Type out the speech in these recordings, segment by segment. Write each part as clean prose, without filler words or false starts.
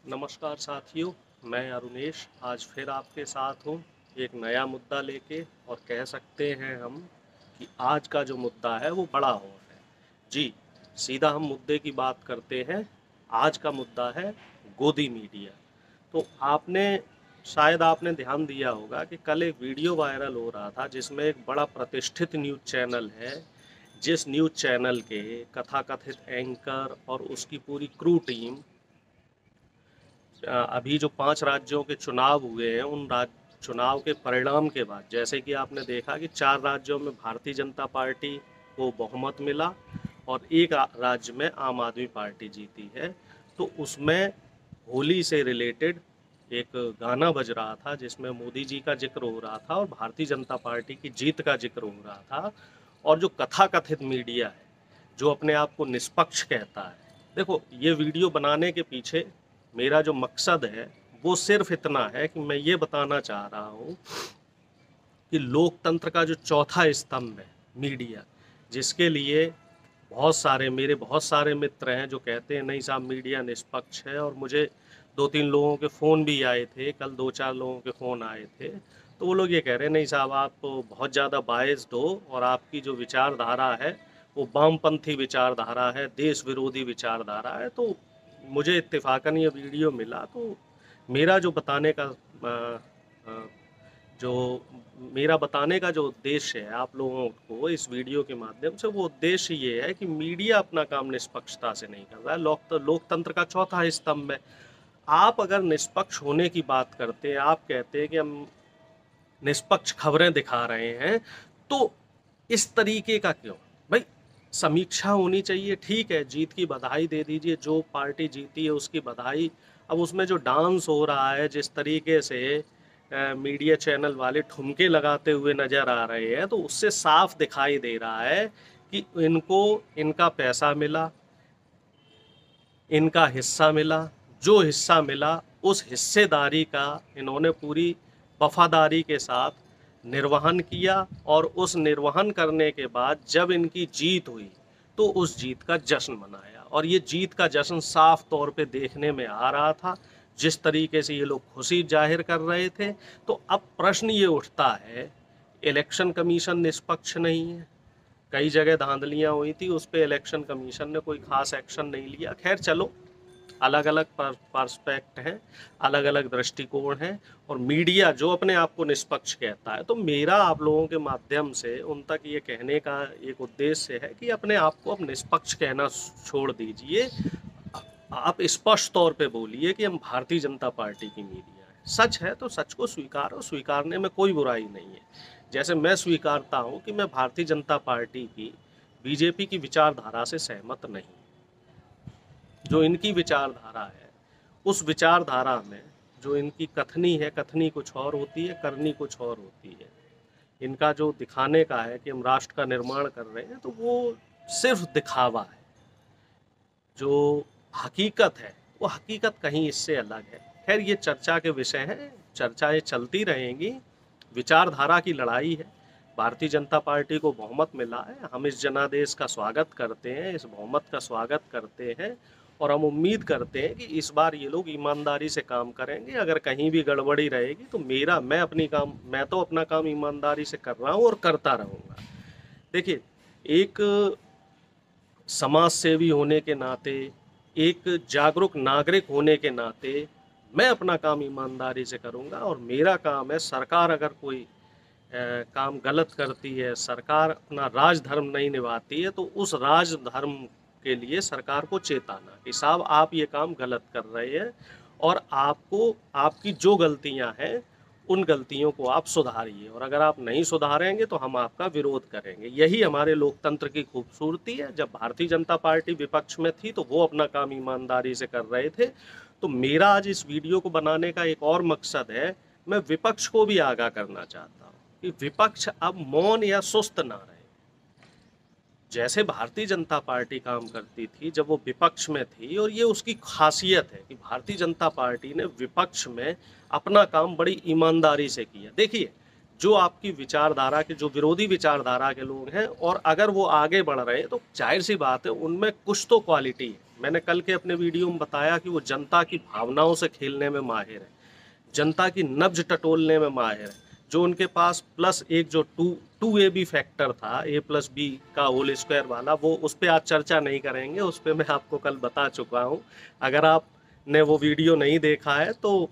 नमस्कार साथियों, मैं अरुणेश आज फिर आपके साथ हूँ एक नया मुद्दा लेके। और कह सकते हैं हम कि आज का जो मुद्दा है वो बड़ा हॉट है। जी, सीधा हम मुद्दे की बात करते हैं। आज का मुद्दा है गोदी मीडिया। तो शायद आपने ध्यान दिया होगा कि कल एक वीडियो वायरल हो रहा था जिसमें एक बड़ा प्रतिष्ठित न्यूज़ चैनल है, जिस न्यूज़ चैनल के कथाकथित एंकर और उसकी पूरी क्रू टीम अभी जो 5 राज्यों के चुनाव हुए हैं, उन चुनाव के परिणाम के बाद जैसे कि आपने देखा कि 4 राज्यों में भारतीय जनता पार्टी को बहुमत मिला और एक राज्य में आम आदमी पार्टी जीती है। तो उसमें होली से रिलेटेड एक गाना बज रहा था जिसमें मोदी जी का जिक्र हो रहा था और भारतीय जनता पार्टी की जीत का जिक्र हो रहा था। और जो कथाकथित मीडिया है, जो अपने आप को निष्पक्ष कहता है, देखो ये वीडियो बनाने के पीछे मेरा जो मकसद है वो सिर्फ इतना है कि मैं ये बताना चाह रहा हूँ कि लोकतंत्र का जो चौथा स्तंभ है मीडिया, जिसके लिए बहुत सारे मित्र हैं जो कहते हैं नहीं साहब मीडिया निष्पक्ष है। और मुझे 2-3 लोगों के फ़ोन भी आए थे, कल 2-4 लोगों के फ़ोन आए थे। तो वो लोग ये कह रहे हैं नहीं साहब आप तो बहुत ज़्यादा बायस्ड हो और आपकी जो विचारधारा है वो वामपंथी विचारधारा है, देश विरोधी विचारधारा है। तो मुझे इत्तेफाकन ये वीडियो मिला, तो मेरा जो बताने का अ, अ, जो मेरा बताने का जो उद्देश्य है आप लोगों को इस वीडियो के माध्यम से, वो उद्देश्य ये है कि मीडिया अपना काम निष्पक्षता से नहीं कर रहा है। लोकतंत्र का चौथा स्तंभ है। आप अगर निष्पक्ष होने की बात करते हैं, आप कहते हैं कि हम निष्पक्ष खबरें दिखा रहे हैं, तो इस तरीके का क्यों भाई? समीक्षा होनी चाहिए, ठीक है, जीत की बधाई दे दीजिए, जो पार्टी जीती है उसकी बधाई। अब उसमें जो डांस हो रहा है, जिस तरीके से मीडिया चैनल वाले ठुमके लगाते हुए नजर आ रहे हैं, तो उससे साफ दिखाई दे रहा है कि इनको इनका पैसा मिला, इनका हिस्सा मिला। जो हिस्सा मिला उस हिस्सेदारी का इन्होंने पूरी वफादारी के साथ निर्वहन किया और उस निर्वहन करने के बाद जब इनकी जीत हुई तो उस जीत का जश्न मनाया। और ये जीत का जश्न साफ तौर पे देखने में आ रहा था, जिस तरीके से ये लोग खुशी जाहिर कर रहे थे। तो अब प्रश्न ये उठता है, इलेक्शन कमीशन निष्पक्ष नहीं है, कई जगह धांधलियां हुई थी, उस पे इलेक्शन कमीशन ने कोई खास एक्शन नहीं लिया। खैर चलो, अलग अलग पर्सपेक्ट हैं, अलग अलग दृष्टिकोण हैं। और मीडिया जो अपने आप को निष्पक्ष कहता है, तो मेरा आप लोगों के माध्यम से उन तक ये कहने का एक उद्देश्य है कि अपने आप को अब निष्पक्ष कहना छोड़ दीजिए। आप स्पष्ट तौर पे बोलिए कि हम भारतीय जनता पार्टी की मीडिया है। सच है तो सच को स्वीकारो, स्वीकारने में कोई बुराई नहीं है। जैसे मैं स्वीकारता हूँ कि मैं भारतीय जनता पार्टी की बीजेपी की विचारधारा से सहमत नहीं। जो इनकी विचारधारा है, उस विचारधारा में जो इनकी कथनी है, कथनी कुछ और होती है, करनी कुछ और होती है। इनका जो दिखाने का है कि हम राष्ट्र का निर्माण कर रहे हैं, तो वो सिर्फ दिखावा है। जो हकीकत है वो हकीकत कहीं इससे अलग है। खैर ये चर्चा के विषय हैं, चर्चाएं चलती रहेंगी। विचारधारा की लड़ाई है। भारतीय जनता पार्टी को बहुमत मिला है, हम इस जनादेश का स्वागत करते हैं, इस बहुमत का स्वागत करते हैं। और हम उम्मीद करते हैं कि इस बार ये लोग ईमानदारी से काम करेंगे। अगर कहीं भी गड़बड़ी रहेगी तो मैं तो अपना काम ईमानदारी से कर रहा हूँ और करता रहूँगा। देखिए, एक समाज सेवी होने के नाते, एक जागरूक नागरिक होने के नाते मैं अपना काम ईमानदारी से करूंगा। और मेरा काम है, सरकार अगर कोई काम गलत करती है, सरकार अपना राजधर्म नहीं निभाती है, तो उस राजधर्म के लिए सरकार को चेताना कि साहब आप ये काम गलत कर रहे हैं और आपको आपकी जो गलतियां हैं उन गलतियों को आप सुधारिए, और अगर आप नहीं सुधारेंगे तो हम आपका विरोध करेंगे। यही हमारे लोकतंत्र की खूबसूरती है। जब भारतीय जनता पार्टी विपक्ष में थी तो वो अपना काम ईमानदारी से कर रहे थे। तो मेरा आज इस वीडियो को बनाने का एक और मकसद है, मैं विपक्ष को भी आगाह करना चाहता हूँ कि विपक्ष अब मौन या सुस्त ना रहे। जैसे भारतीय जनता पार्टी काम करती थी जब वो विपक्ष में थी, और ये उसकी खासियत है कि भारतीय जनता पार्टी ने विपक्ष में अपना काम बड़ी ईमानदारी से किया। देखिए, जो आपकी विचारधारा के, जो विरोधी विचारधारा के लोग हैं, और अगर वो आगे बढ़ रहे हैं तो जाहिर सी बात है उनमें कुछ तो क्वालिटी है। मैंने कल के अपने वीडियो में बताया कि वो जनता की भावनाओं से खेलने में माहिर है, जनता की नब्ज टटोलने में माहिर है। जो उनके पास प्लस एक जो टू ए बी फैक्टर था, ए प्लस बी का होल स्क्वायर वाला, वो उस पर आज चर्चा नहीं करेंगे, उस पर मैं आपको कल बता चुका हूँ। अगर आपने वो वीडियो नहीं देखा है तो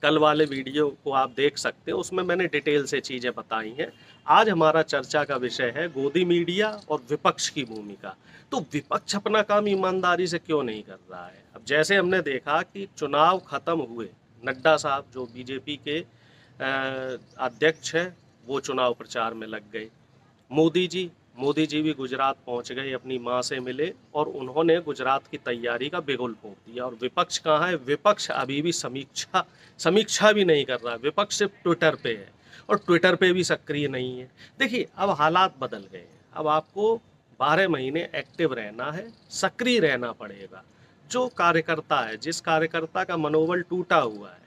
कल वाले वीडियो को आप देख सकते हैं, उसमें मैंने डिटेल से चीज़ें बताई हैं। आज हमारा चर्चा का विषय है गोदी मीडिया और विपक्ष की भूमिका। तो विपक्ष अपना काम ईमानदारी से क्यों नहीं कर रहा है? अब जैसे हमने देखा कि चुनाव खत्म हुए, नड्डा साहब जो बीजेपी के अध्यक्ष हैं, वो चुनाव प्रचार में लग गए। मोदी जी भी गुजरात पहुंच गए, अपनी माँ से मिले और उन्होंने गुजरात की तैयारी का बिगुल फूंक दिया। और विपक्ष कहाँ है? विपक्ष अभी भी समीक्षा भी नहीं कर रहा। विपक्ष सिर्फ ट्विटर पे है और ट्विटर पे भी सक्रिय नहीं है। देखिए, अब हालात बदल गए हैं। अब आपको 12 महीने एक्टिव रहना है, सक्रिय रहना पड़ेगा। जो कार्यकर्ता है, जिस कार्यकर्ता का मनोबल टूटा हुआ है,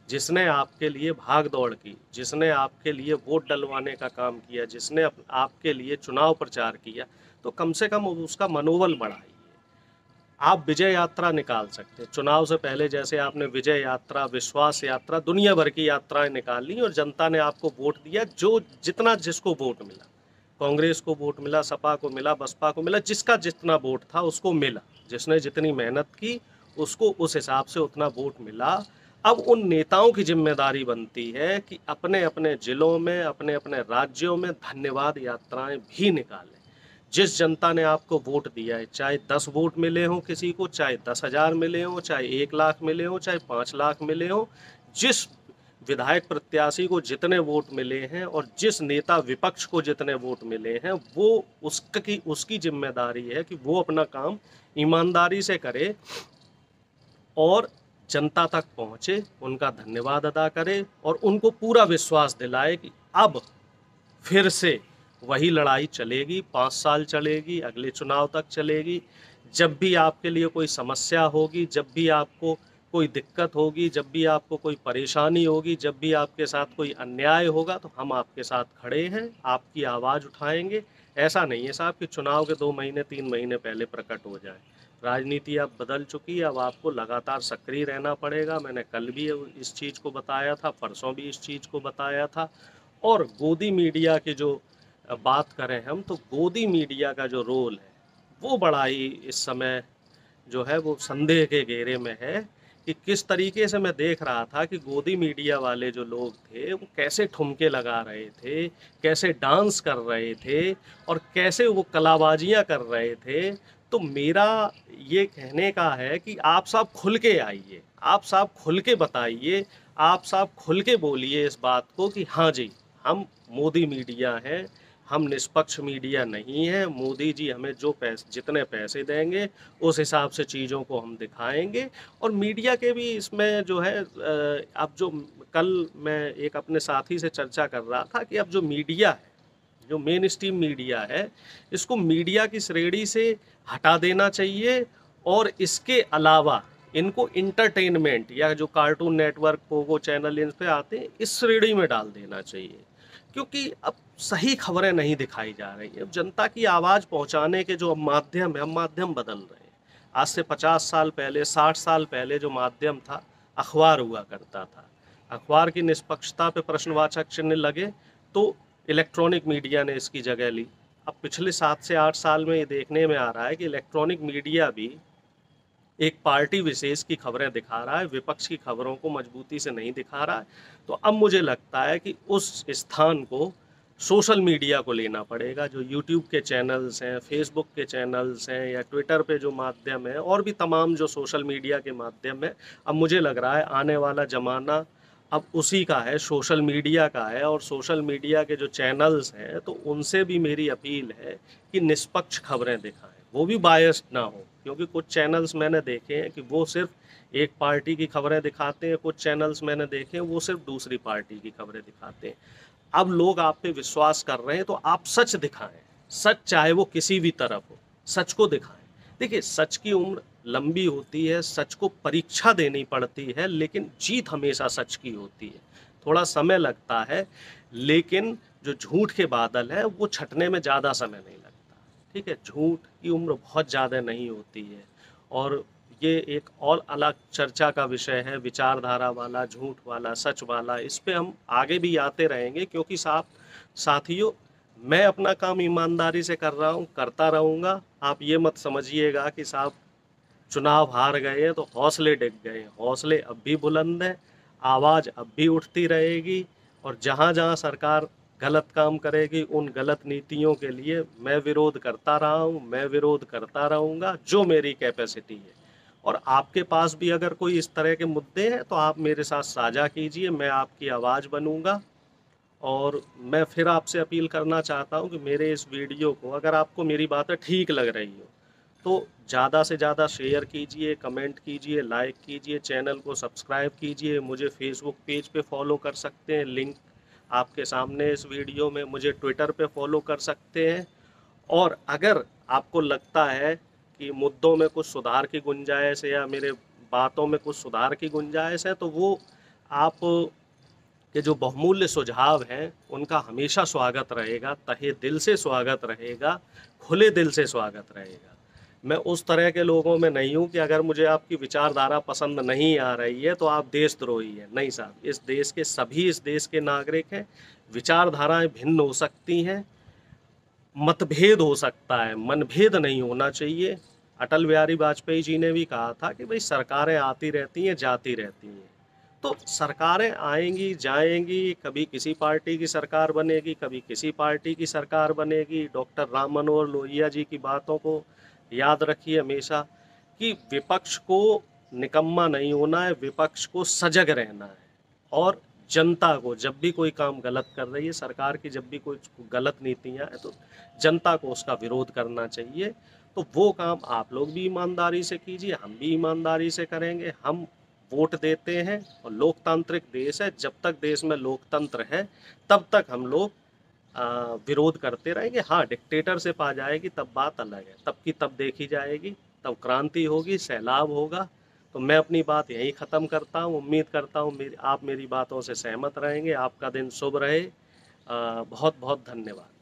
जिसने आपके लिए भाग दौड़ की, जिसने आपके लिए वोट डलवाने का काम किया, जिसने आपके लिए चुनाव प्रचार किया, तो कम से कम उसका मनोबल बढ़ाइए। आप विजय यात्रा निकाल सकते हैं। चुनाव से पहले जैसे आपने विजय यात्रा, विश्वास यात्रा, दुनिया भर की यात्राएं निकाली और जनता ने आपको वोट दिया। जो जितना जिसको वोट मिला, कांग्रेस को वोट मिला, सपा को मिला, बसपा को मिला, जिसका जितना वोट था उसको मिला। जिसने जितनी मेहनत की उसको उस हिसाब से उतना वोट मिला। अब उन नेताओं की जिम्मेदारी बनती है कि अपने अपने जिलों में, अपने अपने राज्यों में धन्यवाद यात्राएं भी निकालें। जिस जनता ने आपको वोट दिया है, चाहे 10 वोट मिले हों किसी को, चाहे 10,000 मिले हों, चाहे 1 लाख मिले हों, चाहे 5 लाख मिले हों, जिस विधायक प्रत्याशी को जितने वोट मिले हैं और जिस नेता विपक्ष को जितने वोट मिले हैं, वो उसकी जिम्मेदारी है कि वो अपना काम ईमानदारी से करे और जनता तक पहुँचे, उनका धन्यवाद अदा करे और उनको पूरा विश्वास दिलाए कि अब फिर से वही लड़ाई चलेगी, 5 साल चलेगी, अगले चुनाव तक चलेगी। जब भी आपके लिए कोई समस्या होगी, जब भी आपको कोई दिक्कत होगी, जब भी आपको कोई परेशानी होगी, जब भी आपके साथ कोई अन्याय होगा, तो हम आपके साथ खड़े हैं, आपकी आवाज़ उठाएंगे। ऐसा नहीं है साहब कि चुनाव के 2 महीने 3 महीने पहले प्रकट हो जाए। राजनीति अब बदल चुकी है, अब आपको लगातार सक्रिय रहना पड़ेगा। मैंने कल भी इस चीज़ को बताया था, परसों भी इस चीज़ को बताया था। और गोदी मीडिया की जो बात करें हम, तो गोदी मीडिया का जो रोल है वो बड़ा ही इस समय जो है वो संदेह के घेरे में है कि किस तरीके से मैं देख रहा था कि गोदी मीडिया वाले जो लोग थे वो कैसे ठुमके लगा रहे थे, कैसे डांस कर रहे थे और कैसे वो कलाबाजियाँ कर रहे थे। तो मेरा ये कहने का है कि आप सब खुल के आइए, आप सब खुल के बताइए, आप सब खुल के बोलिए इस बात को कि हाँ जी, हम मोदी मीडिया हैं, हम निष्पक्ष मीडिया नहीं है। मोदी जी हमें जितने पैसे देंगे उस हिसाब से चीज़ों को हम दिखाएंगे। और मीडिया के भी इसमें जो है, अब जो कल मैं एक अपने साथी से चर्चा कर रहा था कि अब जो मीडिया है, जो मेन स्ट्रीम मीडिया है, इसको मीडिया की श्रेणी से हटा देना चाहिए और इसके अलावा इनको इंटरटेनमेंट या जो cartoon network, Pogo channel in पे आते हैं, इस श्रेणी में डाल देना चाहिए। क्योंकि अब सही खबरें नहीं दिखाई जा रही हैं। जनता की आवाज़ पहुंचाने के जो माध्यम है, अब माध्यम बदल रहे हैं। आज से 50 साल पहले, 60 साल पहले जो माध्यम था, अखबार हुआ करता था। अखबार की निष्पक्षता पे प्रश्नवाचक चिन्ह लगे तो इलेक्ट्रॉनिक मीडिया ने इसकी जगह ली। अब पिछले 7 से 8 साल में ये देखने में आ रहा है कि इलेक्ट्रॉनिक मीडिया भी एक पार्टी विशेष की खबरें दिखा रहा है, विपक्ष की खबरों को मजबूती से नहीं दिखा रहा है। तो अब मुझे लगता है कि उस स्थान को सोशल मीडिया को लेना पड़ेगा। जो यूट्यूब के चैनल्स हैं, फेसबुक के चैनल्स हैं या ट्विटर पे जो माध्यम है और भी तमाम जो सोशल मीडिया के माध्यम है, अब मुझे लग रहा है आने वाला ज़माना अब उसी का है, सोशल मीडिया का है। और सोशल मीडिया के जो चैनल्स हैं, तो उनसे भी मेरी अपील है कि निष्पक्ष खबरें दिखाएं, वो भी बायस्ड ना हो। क्योंकि कुछ चैनल्स मैंने देखे हैं कि वो सिर्फ एक पार्टी की खबरें दिखाते हैं, कुछ चैनल्स मैंने देखे हैं वो सिर्फ दूसरी पार्टी की खबरें दिखाते हैं। अब लोग आप पे विश्वास कर रहे हैं तो आप सच दिखाएं, सच चाहे वो किसी भी तरफ हो, सच को दिखाएं। देखिए, सच की उम्र लंबी होती है, सच को परीक्षा देनी पड़ती है, लेकिन जीत हमेशा सच की होती है। थोड़ा समय लगता है, लेकिन जो झूठ के बादल है वो छटने में ज़्यादा समय नहीं लगता। ठीक है, झूठ की उम्र बहुत ज़्यादा नहीं होती है। और ये एक और अलग चर्चा का विषय है, विचारधारा वाला, झूठ वाला, सच वाला। इस पे हम आगे भी आते रहेंगे, क्योंकि साथियों, मैं अपना काम ईमानदारी से कर रहा हूँ, करता रहूँगा। आप ये मत समझिएगा कि साहब चुनाव हार गए हैं तो हौसले डिग गए हैं। हौसले अब भी बुलंद हैं, आवाज़ अब भी उठती रहेगी, और जहाँ जहाँ सरकार गलत काम करेगी उन गलत नीतियों के लिए मैं विरोध करता रहा हूँ, मैं विरोध करता रहूँगा, जो मेरी कैपेसिटी है। और आपके पास भी अगर कोई इस तरह के मुद्दे हैं तो आप मेरे साथ साझा कीजिए, मैं आपकी आवाज़ बनूँगा। और मैं फिर आपसे अपील करना चाहता हूँ कि मेरे इस वीडियो को, अगर आपको मेरी बातें ठीक लग रही हो, तो ज़्यादा से ज़्यादा शेयर कीजिए, कमेंट कीजिए, लाइक कीजिए, चैनल को सब्सक्राइब कीजिए। मुझे फेसबुक पेज पे फॉलो कर सकते हैं, लिंक आपके सामने इस वीडियो में। मुझे ट्विटर पे फॉलो कर सकते हैं। और अगर आपको लगता है कि मुद्दों में कुछ सुधार की गुंजाइश है या मेरे बातों में कुछ सुधार की गुंजाइश है, तो वो आप के जो बहुमूल्य सुझाव हैं उनका हमेशा स्वागत रहेगा, तहे दिल से स्वागत रहेगा, खुले दिल से स्वागत रहेगा। मैं उस तरह के लोगों में नहीं हूँ कि अगर मुझे आपकी विचारधारा पसंद नहीं आ रही है तो आप देशद्रोही हैं। नहीं साहब, इस देश के सभी इस देश के नागरिक हैं। विचारधाराएं भिन्न हो सकती हैं, मतभेद हो सकता है, मनभेद नहीं होना चाहिए। अटल बिहारी वाजपेयी जी ने भी कहा था कि भाई सरकारें आती रहती हैं, जाती रहती हैं। तो सरकारें आएंगी, जाएंगी, कभी किसी पार्टी की सरकार बनेगी, कभी किसी पार्टी की सरकार बनेगी। डॉक्टर राम मनोहर लोहिया जी की बातों को याद रखिए हमेशा, कि विपक्ष को निकम्मा नहीं होना है, विपक्ष को सजग रहना है। और जनता को, जब भी कोई काम गलत कर रही है सरकार की, जब भी कोई गलत नीतियां हैं, तो जनता को उसका विरोध करना चाहिए। तो वो काम आप लोग भी ईमानदारी से कीजिए, हम भी ईमानदारी से करेंगे। हम वोट देते हैं और लोकतांत्रिक देश है, जब तक देश में लोकतंत्र है तब तक हम लोग विरोध करते रहेंगे। हाँ, डिक्टेटरशिप आ जाएगी तब बात अलग है, तब की तब देखी जाएगी, तब क्रांति होगी, सैलाब होगा। तो मैं अपनी बात यहीं ख़त्म करता हूँ। उम्मीद करता हूँ आप मेरी बातों से सहमत रहेंगे। आपका दिन शुभ रहे। बहुत बहुत धन्यवाद।